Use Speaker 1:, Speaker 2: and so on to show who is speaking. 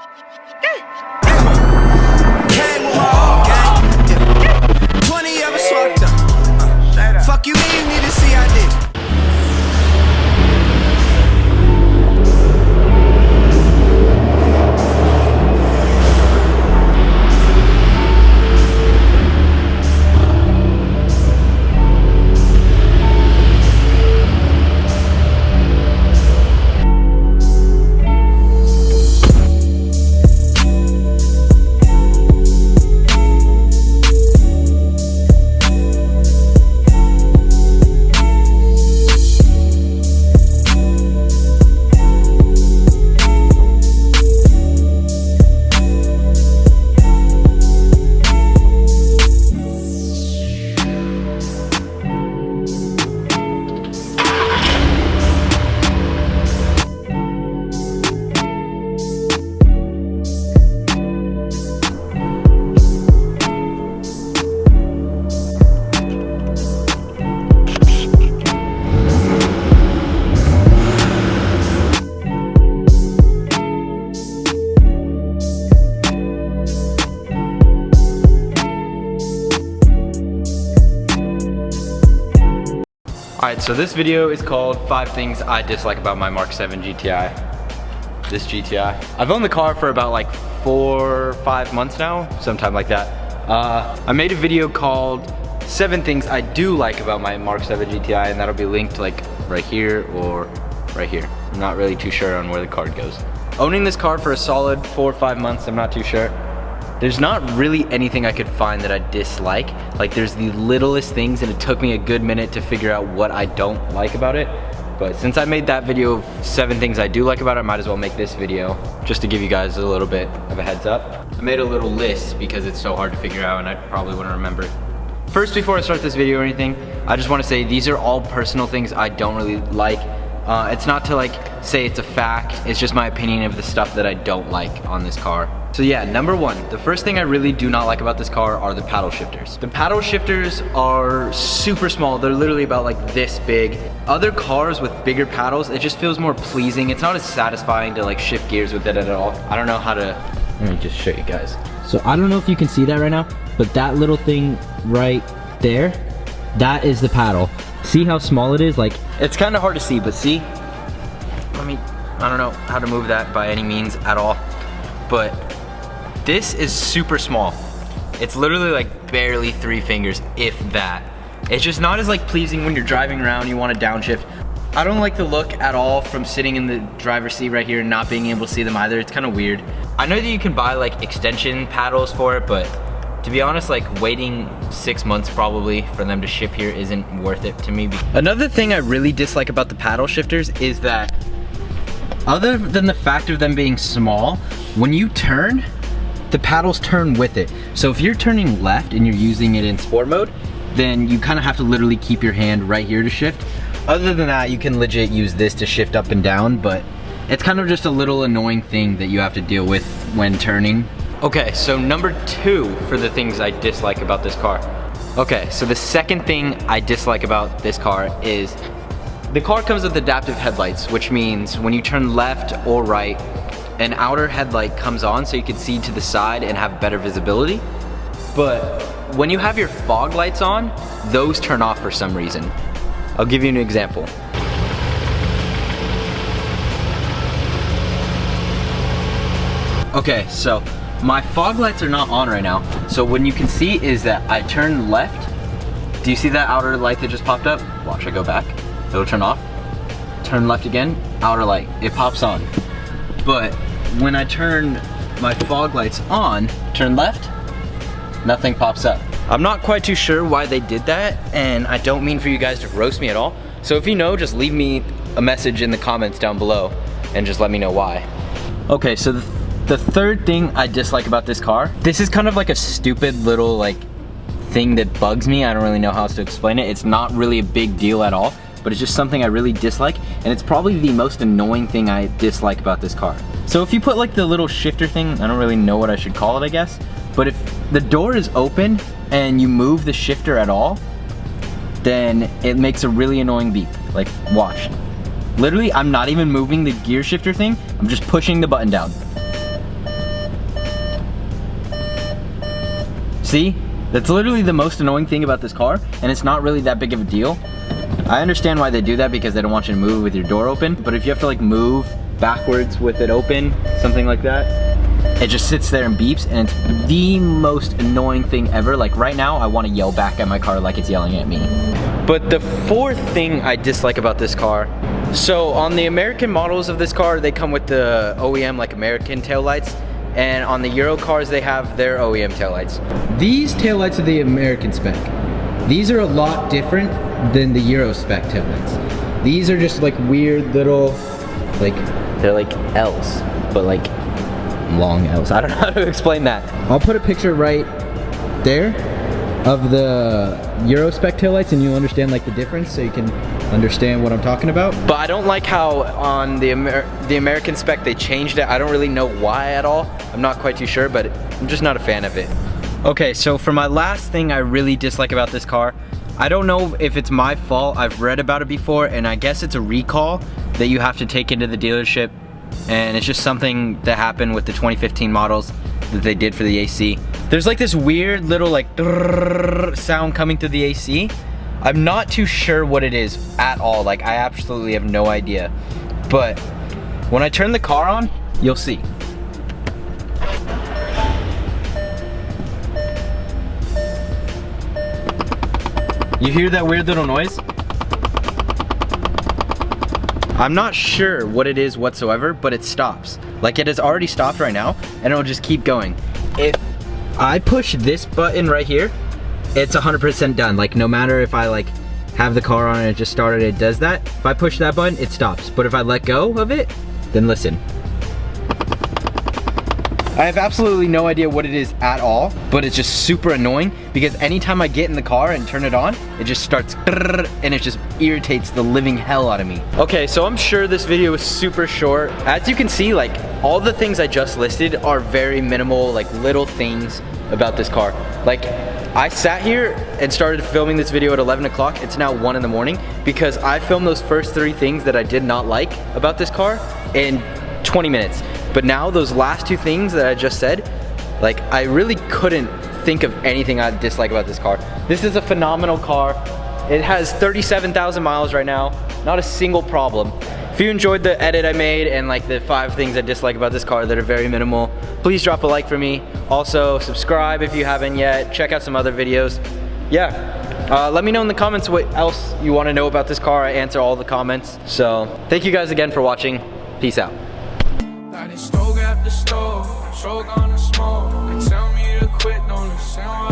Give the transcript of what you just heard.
Speaker 1: Came with my whole gang. 20 ever swapped up. Fuck you, mean you need to see I did.
Speaker 2: Alright, so this video is called 5 Things I Dislike About My Mk7 Gti. This GTI. I've owned the car for about like 4 or 5 months now, sometime like that. I made a video called 7 Things I Do Like About My Mk7 GTI, and that'll be linked like right here or right here. I'm not really too sure on where the card goes. Owning this car for a solid 4 or 5 months, I'm not too sure. There's not really anything I could find that I dislike. Like there's the littlest things, and it took me a good minute to figure out what I don't like about it. But since I made that video of 7 things I do like about it, I might as well make this video just to give you guys a little bit of a heads up. I made a little list because it's so hard to figure out and I probably wouldn't remember. First, before I start this video or anything, I just want to say these are all personal things I don't really like. It's not to like say it's a fact, it's just my opinion of the stuff that I don't like on this car. So yeah, number 1, the first thing I really do not like about this car are the paddle shifters. The paddle shifters are super small. They're literally about like this big. Other cars with bigger paddles, it just feels more pleasing. It's not as satisfying to like shift gears with it at all. I don't know how to, let me just show you guys. So I don't know if you can see that right now, but that little thing right there, that is the paddle. See how small it is? Like, it's kind of hard to see, but see? I don't know how to move that by any means at all, but this is super small. It's literally like barely 3 fingers, if that. It's just not as like pleasing when you're driving around, you want to downshift. I don't like the look at all from sitting in the driver's seat right here and not being able to see them either. It's kind of weird. I know that you can buy like extension paddles for it, but to be honest, like waiting 6 months probably for them to ship here isn't worth it to me. Another thing I really dislike about the paddle shifters is that other than the fact of them being small, when you turn, the paddles turn with it. So if you're turning left and you're using it in sport mode, then you kind of have to literally keep your hand right here to shift. Other than that, you can legit use this to shift up and down, but it's kind of just a little annoying thing that you have to deal with when turning. Okay, so number 2 for the things I dislike about this car. Okay, so the second thing I dislike about this car is the car comes with adaptive headlights, which means when you turn left or right, an outer headlight comes on so you can see to the side and have better visibility. But when you have your fog lights on, those turn off for some reason. I'll give you an example. Okay, so my fog lights are not on right now. So what you can see is that I turn left. Do you see that outer light that just popped up? Watch, I go back. It'll turn off. Turn left again, outer light. It pops on. But when I turn my fog lights on, turn left, nothing pops up. I'm not quite too sure why they did that, and I don't mean for you guys to roast me at all. So if you know, just leave me a message in the comments down below and just let me know why. Okay, so the third thing I dislike about this car, this is kind of like a stupid little like thing that bugs me. I don't really know how else to explain it. It's not really a big deal at all, but it's just something I really dislike, and it's probably the most annoying thing I dislike about this car. So if you put like the little shifter thing, I don't really know what I should call it, I guess, but if the door is open and you move the shifter at all, then it makes a really annoying beep. Like, watch. Literally, I'm not even moving the gear shifter thing, I'm just pushing the button down. See? That's literally the most annoying thing about this car, and it's not really that big of a deal. I understand why they do that because they don't want you to move with your door open, but if you have to like move backwards with it open, something like that, it just sits there and beeps, and it's the most annoying thing ever. Like right now, I want to yell back at my car like it's yelling at me. But the fourth thing I dislike about this car, so on the American models of this car, they come with the OEM like American taillights, and on the Euro cars, they have their OEM taillights. These taillights are the American spec. These are a lot different than the Euro spec taillights. These are just like weird little, like, they're like L's, but like long L's. I don't know how to explain that. I'll put a picture right there of the Euro spec taillights and you'll understand like the difference, so you can understand what I'm talking about. But I don't like how on the American spec they changed it. I don't really know why at all. I'm not quite too sure, but I'm just not a fan of it. Okay, so for my last thing I really dislike about this car, I don't know if it's my fault. I've read about it before, and I guess it's a recall that you have to take into the dealership, and it's just something that happened with the 2015 models that they did for the AC. There's like this weird little like sound coming through the AC. I'm not too sure what it is at all. Like I absolutely have no idea. But when I turn the car on, you'll see. You hear that weird little noise? I'm not sure what it is whatsoever, but it stops. Like it has already stopped right now, and it'll just keep going. If I push this button right here, it's 100% done. Like no matter if I like have the car on and it just started, it does that. If I push that button, it stops. But if I let go of it, then listen. I have absolutely no idea what it is at all, but it's just super annoying because anytime I get in the car and turn it on, it just starts and it just irritates the living hell out of me. Okay, so I'm sure this video is super short. As you can see, like all the things I just listed are very minimal, like little things about this car. Like I sat here and started filming this video at 11 o'clock. It's now 1 in the morning because I filmed those first 3 things that I did not like about this car in 20 minutes. But now those last 2 things that I just said, like I really couldn't think of anything I dislike about this car. This is a phenomenal car. It has 37,000 miles right now, not a single problem. If you enjoyed the edit I made and like the 5 things I dislike about this car that are very minimal, please drop a like for me. Also subscribe if you haven't yet. Check out some other videos. Yeah, let me know in the comments what else you want to know about this car. I answer all the comments. So thank you guys again for watching. Peace out.
Speaker 3: Stroke after stroke, stroke on the smoke.